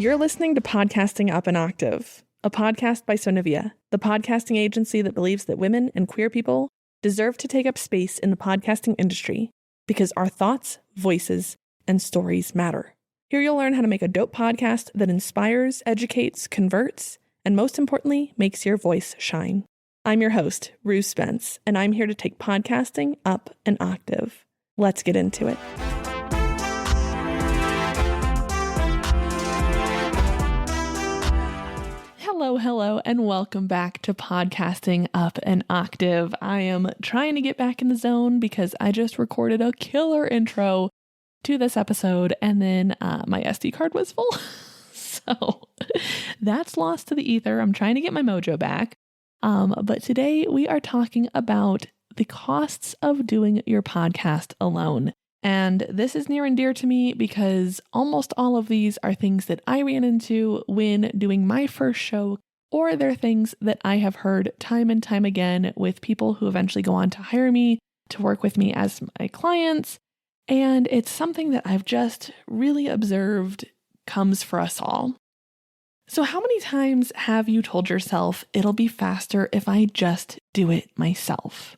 You're listening to Podcasting Up an Octave, a podcast by Sonivia, the podcasting agency that believes that women and queer people deserve to take up space in the podcasting industry because our thoughts, voices, and stories matter. Here you'll learn how to make a dope podcast that inspires, educates, converts, and most importantly, makes your voice shine. I'm your host, Rue Spence, and I'm here to take podcasting up an octave. Let's get into it. Hello, and welcome back to Podcasting Up an Octave. I am trying to get back in the zone because I just recorded a killer intro to this episode, and then my SD card was full. So that's lost to the ether. I'm trying to get my mojo back. But today we are talking about the costs of doing your podcast alone. And this is near and dear to me because almost all of these are things that I ran into when doing my first show, or they're things that I have heard time and time again with people who eventually go on to hire me to work with me as my clients. And it's something that I've just really observed comes for us all. So how many times have you told yourself it'll be faster if I just do it myself?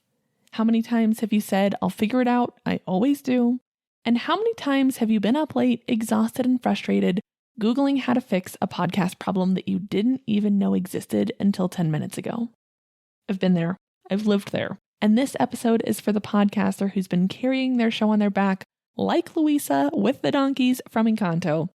How many times have you said, I'll figure it out? I always do. And how many times have you been up late, exhausted and frustrated, Googling how to fix a podcast problem that you didn't even know existed until 10 minutes ago? I've been there. I've lived there. And this episode is for the podcaster who's been carrying their show on their back, like Louisa with the donkeys from Encanto.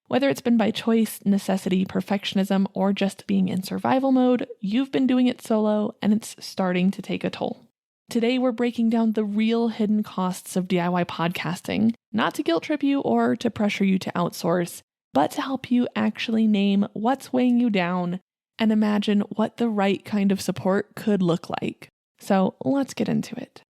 Whether it's been by choice, necessity, perfectionism, or just being in survival mode, you've been doing it solo and it's starting to take a toll. Today, we're breaking down the real hidden costs of DIY podcasting, not to guilt trip you or to pressure you to outsource, but to help you actually name what's weighing you down and imagine what the right kind of support could look like. So let's get into it.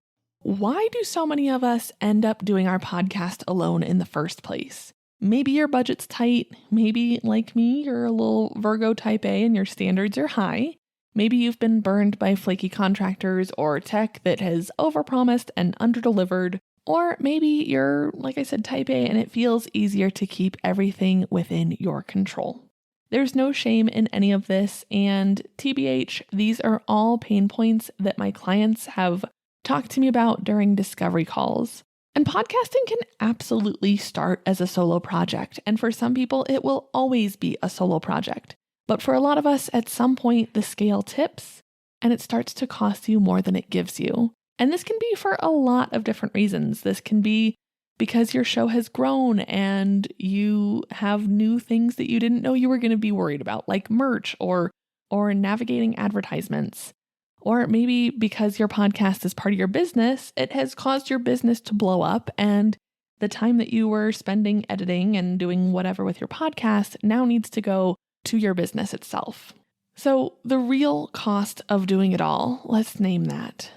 Why do so many of us end up doing our podcast alone in the first place? Maybe your budget's tight. Maybe, like me, you're a little Virgo type A and your standards are high. Maybe you've been burned by flaky contractors or tech that has overpromised and underdelivered. Or maybe you're, like I said, type A and it feels easier to keep everything within your control. There's no shame in any of this, and TBH, these are all pain points that my clients have talked to me about during discovery calls. And podcasting can absolutely start as a solo project, and for some people, it will always be a solo project. But for a lot of us, at some point, the scale tips and it starts to cost you more than it gives you. And this can be for a lot of different reasons. This can be because your show has grown and you have new things that you didn't know you were going to be worried about, like merch or navigating advertisements. Or maybe because your podcast is part of your business, it has caused your business to blow up, and the time that you were spending editing and doing whatever with your podcast now needs to go to your business itself. So the real cost of doing it all, let's name that.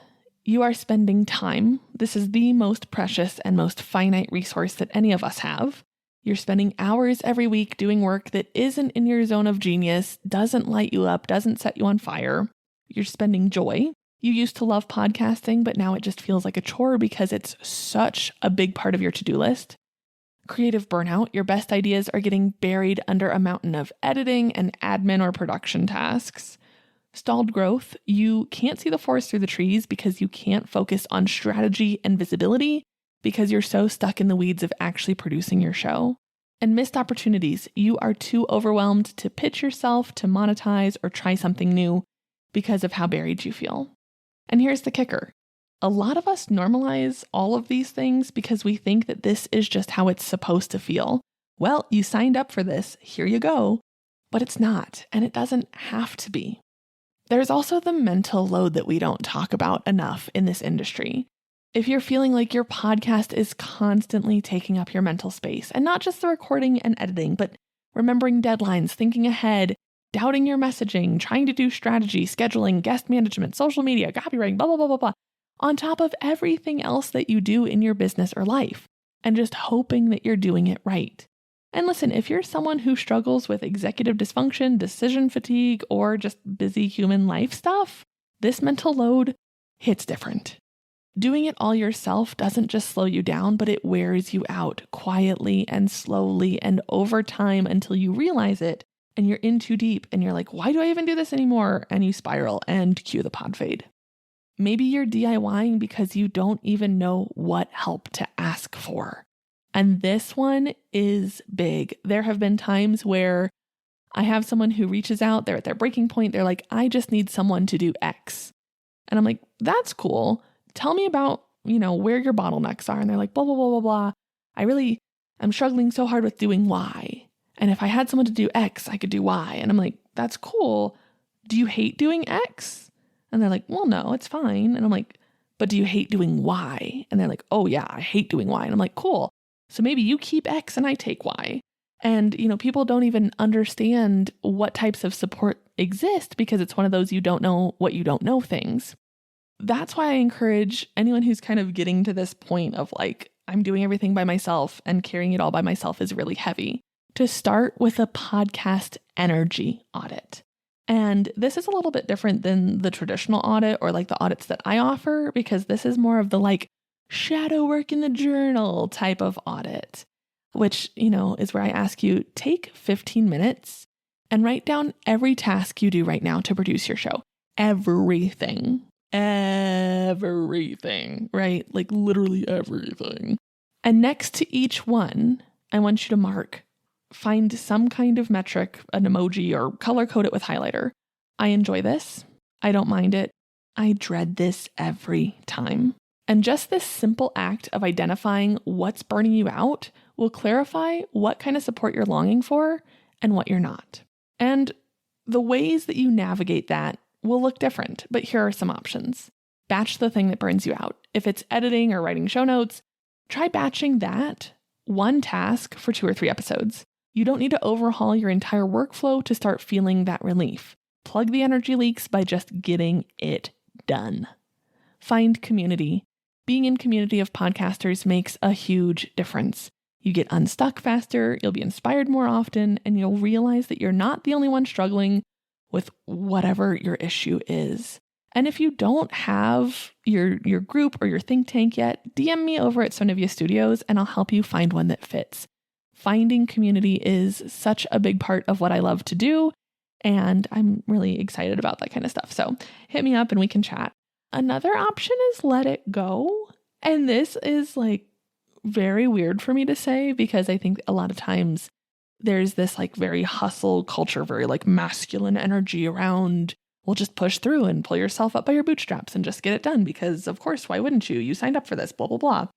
You are spending time. This is the most precious and most finite resource that any of us have. You're spending hours every week doing work that isn't in your zone of genius, doesn't light you up, doesn't set you on fire. You're spending joy. You used to love podcasting, but now it just feels like a chore because it's such a big part of your to-do list. Creative burnout. Your best ideas are getting buried under a mountain of editing and admin or production tasks. Stalled growth. You can't see the forest through the trees because you can't focus on strategy and visibility because you're so stuck in the weeds of actually producing your show. And missed opportunities. You are too overwhelmed to pitch yourself, to monetize, or try something new because of how buried you feel. And here's the kicker. A lot of us normalize all of these things because we think that this is just how it's supposed to feel. Well, you signed up for this, here you go. But it's not, and it doesn't have to be. There's also the mental load that we don't talk about enough in this industry. If you're feeling like your podcast is constantly taking up your mental space, and not just the recording and editing, but remembering deadlines, thinking ahead, doubting your messaging, trying to do strategy, scheduling, guest management, social media, copywriting, blah, blah, blah, blah, blah, on top of everything else that you do in your business or life, and just hoping that you're doing it right. And listen, if you're someone who struggles with executive dysfunction, decision fatigue, or just busy human life stuff, this mental load hits different. Doing it all yourself doesn't just slow you down, but it wears you out quietly and slowly and over time until you realize it and you're in too deep and you're like, why do I even do this anymore? And you spiral and cue the pod fade. Maybe you're DIYing because you don't even know what help to ask for. And this one is big. There have been times where I have someone who reaches out, they're at their breaking point. They're like, I just need someone to do X. And I'm like, that's cool. Tell me about, where your bottlenecks are. And they're like, blah, blah, blah, blah, blah. I'm struggling so hard with doing Y. And if I had someone to do X, I could do Y. And I'm like, that's cool. Do you hate doing X? And they're like, well, no, it's fine. And I'm like, but do you hate doing Y? And they're like, oh yeah, I hate doing Y. And I'm like, cool. So maybe you keep X and I take Y. And, people don't even understand what types of support exist because it's one of those you don't know what you don't know things. That's why I encourage anyone who's kind of getting to this point of like, I'm doing everything by myself and carrying it all by myself is really heavy, to start with a podcast energy audit. And this is a little bit different than the traditional audit or like the audits that I offer, because this is more of the like shadow work in the journal type of audit, which, is where I ask you, take 15 minutes and write down every task you do right now to produce your show. Everything, right? Like literally everything. And next to each one, I want you to find some kind of metric, an emoji, or color code it with highlighter. I enjoy this. I don't mind it. I dread this every time. And just this simple act of identifying what's burning you out will clarify what kind of support you're longing for and what you're not. And the ways that you navigate that will look different, but here are some options. Batch the thing that burns you out. If it's editing or writing show notes, try batching that one task for 2 or 3 episodes. You don't need to overhaul your entire workflow to start feeling that relief. Plug the energy leaks by just getting it done. Find community. Being in community of podcasters makes a huge difference. You get unstuck faster, you'll be inspired more often, and you'll realize that you're not the only one struggling with whatever your issue is. And if you don't have your group or your think tank yet, DM me over at Sonivia Studios and I'll help you find one that fits. Finding community is such a big part of what I love to do, and I'm really excited about that kind of stuff. So hit me up and we can chat. Another option is let it go. And this is like very weird for me to say because I think a lot of times there's this like very hustle culture, very like masculine energy around, well, just push through and pull yourself up by your bootstraps and just get it done because of course, why wouldn't you? You signed up for this, blah, blah, blah.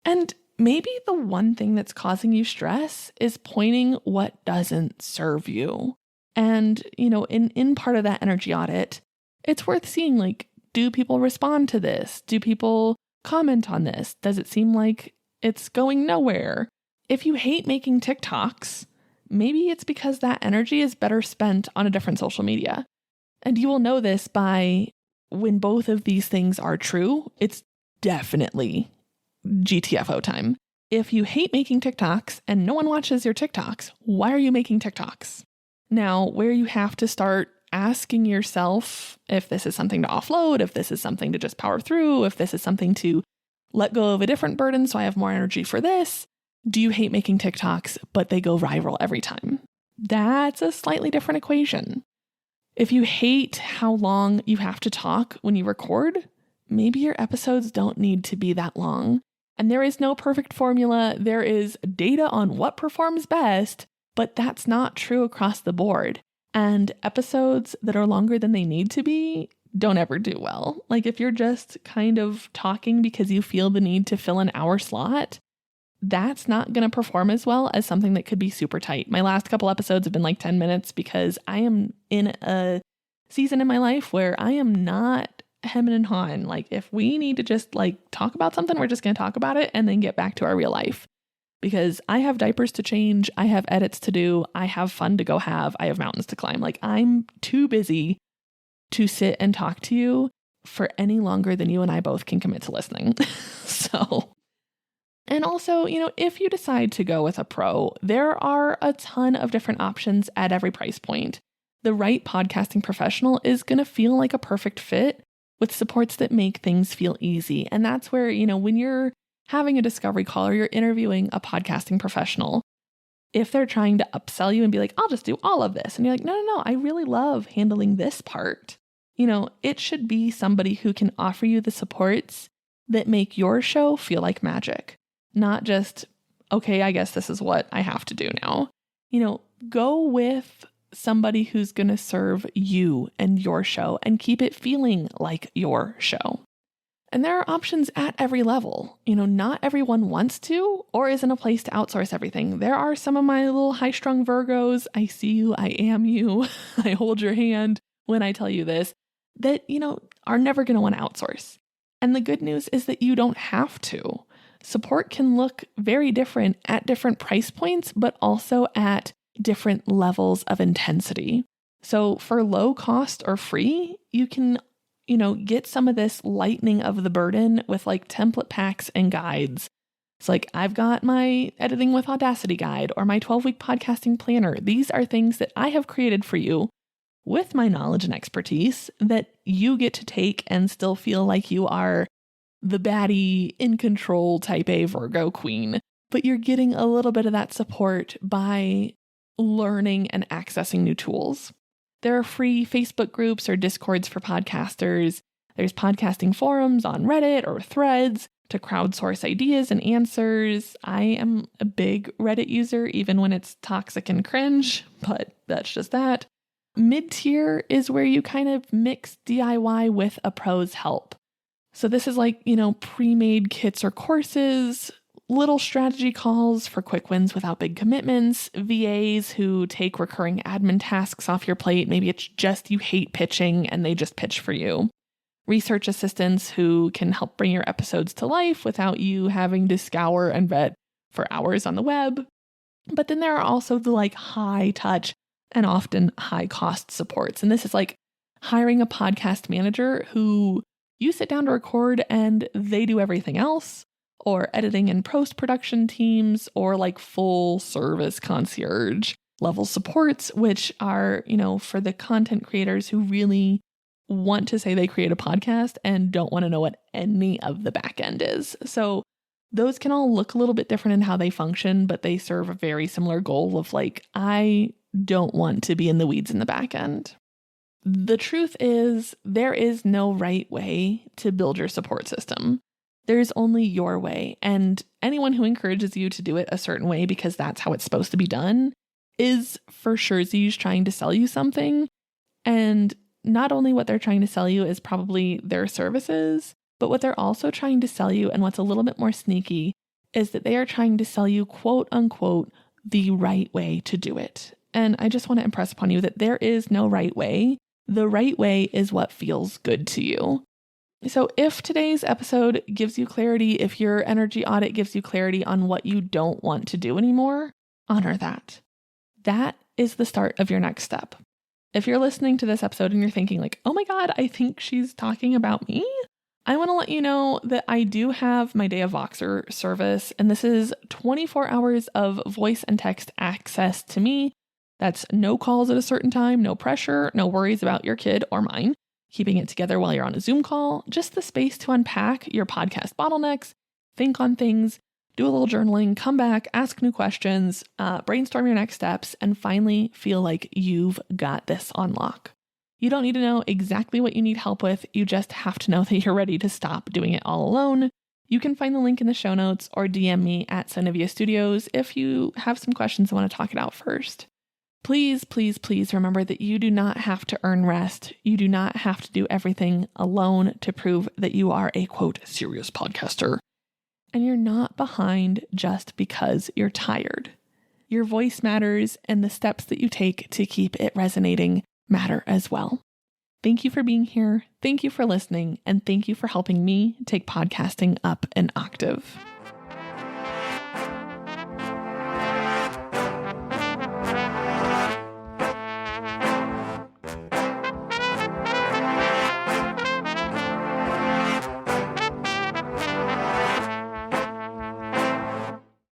And maybe the one thing that's causing you stress is pointing what doesn't serve you. And, in part of that energy audit, it's worth seeing like, do people respond to this? Do people comment on this? Does it seem like it's going nowhere? If you hate making TikToks, maybe it's because that energy is better spent on a different social media. And you will know this by when both of these things are true, it's definitely GTFO time. If you hate making TikToks and no one watches your TikToks, why are you making TikToks? Now, where you have to start asking yourself if this is something to offload, if this is something to just power through, if this is something to let go of a different burden so I have more energy for this. Do you hate making TikToks, but they go viral every time? That's a slightly different equation. If you hate how long you have to talk when you record, maybe your episodes don't need to be that long. And there is no perfect formula. There is data on what performs best, but that's not true across the board. And episodes that are longer than they need to be don't ever do well. Like if you're just kind of talking because you feel the need to fill an hour slot, that's not going to perform as well as something that could be super tight. My last couple episodes have been like 10 minutes because I am in a season in my life where I am not hemming and hawing. Like if we need to just like talk about something, we're just going to talk about it and then get back to our real life. Because I have diapers to change, I have edits to do, I have fun to go have, I have mountains to climb. Like I'm too busy to sit and talk to you for any longer than you and I both can commit to listening. And also, if you decide to go with a pro, there are a ton of different options at every price point. The right podcasting professional is going to feel like a perfect fit with supports that make things feel easy. And that's where, when you're having a discovery call or you're interviewing a podcasting professional, if they're trying to upsell you and be like, I'll just do all of this. And you're like, no, I really love handling this part. It should be somebody who can offer you the supports that make your show feel like magic, not just, okay, I guess this is what I have to do now. Go with somebody who's going to serve you and your show and keep it feeling like your show. And there are options at every level. Not everyone wants to or is in a place to outsource everything. There are some of my little high-strung Virgos, I see you, I am you, I hold your hand when I tell you this, that, are never going to want to outsource. And the good news is that you don't have to. Support can look very different at different price points, but also at different levels of intensity. So for low cost or free, you can, get some of this lightening of the burden with like template packs and guides. It's like, I've got my editing with Audacity guide or my 12-week podcasting planner. These are things that I have created for you with my knowledge and expertise that you get to take and still feel like you are the baddie in control type A Virgo queen. But you're getting a little bit of that support by learning and accessing new tools. There are free Facebook groups or Discords for podcasters. There's podcasting forums on Reddit or Threads to crowdsource ideas and answers. I am a big Reddit user, even when it's toxic and cringe, but that's just that. Mid-tier is where you kind of mix DIY with a pro's help. So this is like, pre-made kits or courses, little strategy calls for quick wins without big commitments, VAs who take recurring admin tasks off your plate. Maybe it's just you hate pitching and they just pitch for you. Research assistants who can help bring your episodes to life without you having to scour and vet for hours on the web. But then there are also the high touch and often high cost supports. And this is like hiring a podcast manager who you sit down to record and they do everything else, or editing and post-production teams, or full service concierge level supports, which are, for the content creators who really want to say they create a podcast and don't want to know what any of the back end is. So those can all look a little bit different in how they function, but they serve a very similar goal of I don't want to be in the weeds in the back end. The truth is, there is no right way to build your support system. There's only your way, and anyone who encourages you to do it a certain way because that's how it's supposed to be done is for sure trying to sell you something. And not only what they're trying to sell you is probably their services, but what they're also trying to sell you, and what's a little bit more sneaky, is that they are trying to sell you, quote unquote, the right way to do it. And I just want to impress upon you that there is no right way. The right way is what feels good to you. So if today's episode gives you clarity, if your energy audit gives you clarity on what you don't want to do anymore, honor that. That is the start of your next step. If you're listening to this episode and you're thinking oh my God, I think she's talking about me, I want to let you know that I do have my Day of Voxer service, and this is 24 hours of voice and text access to me. That's no calls at a certain time, no pressure, no worries about your kid or mine, keeping it together while you're on a Zoom call, just the space to unpack your podcast bottlenecks, think on things, do a little journaling, come back, ask new questions, brainstorm your next steps, and finally feel like you've got this on lock. You don't need to know exactly what you need help with. You just have to know that you're ready to stop doing it all alone. You can find the link in the show notes or DM me at Sonivia Studios if you have some questions and want to talk it out first. Please, please, please remember that you do not have to earn rest. You do not have to do everything alone to prove that you are a, quote, serious podcaster. And you're not behind just because you're tired. Your voice matters, and the steps that you take to keep it resonating matter as well. Thank you for being here. Thank you for listening. And thank you for helping me take podcasting up an octave.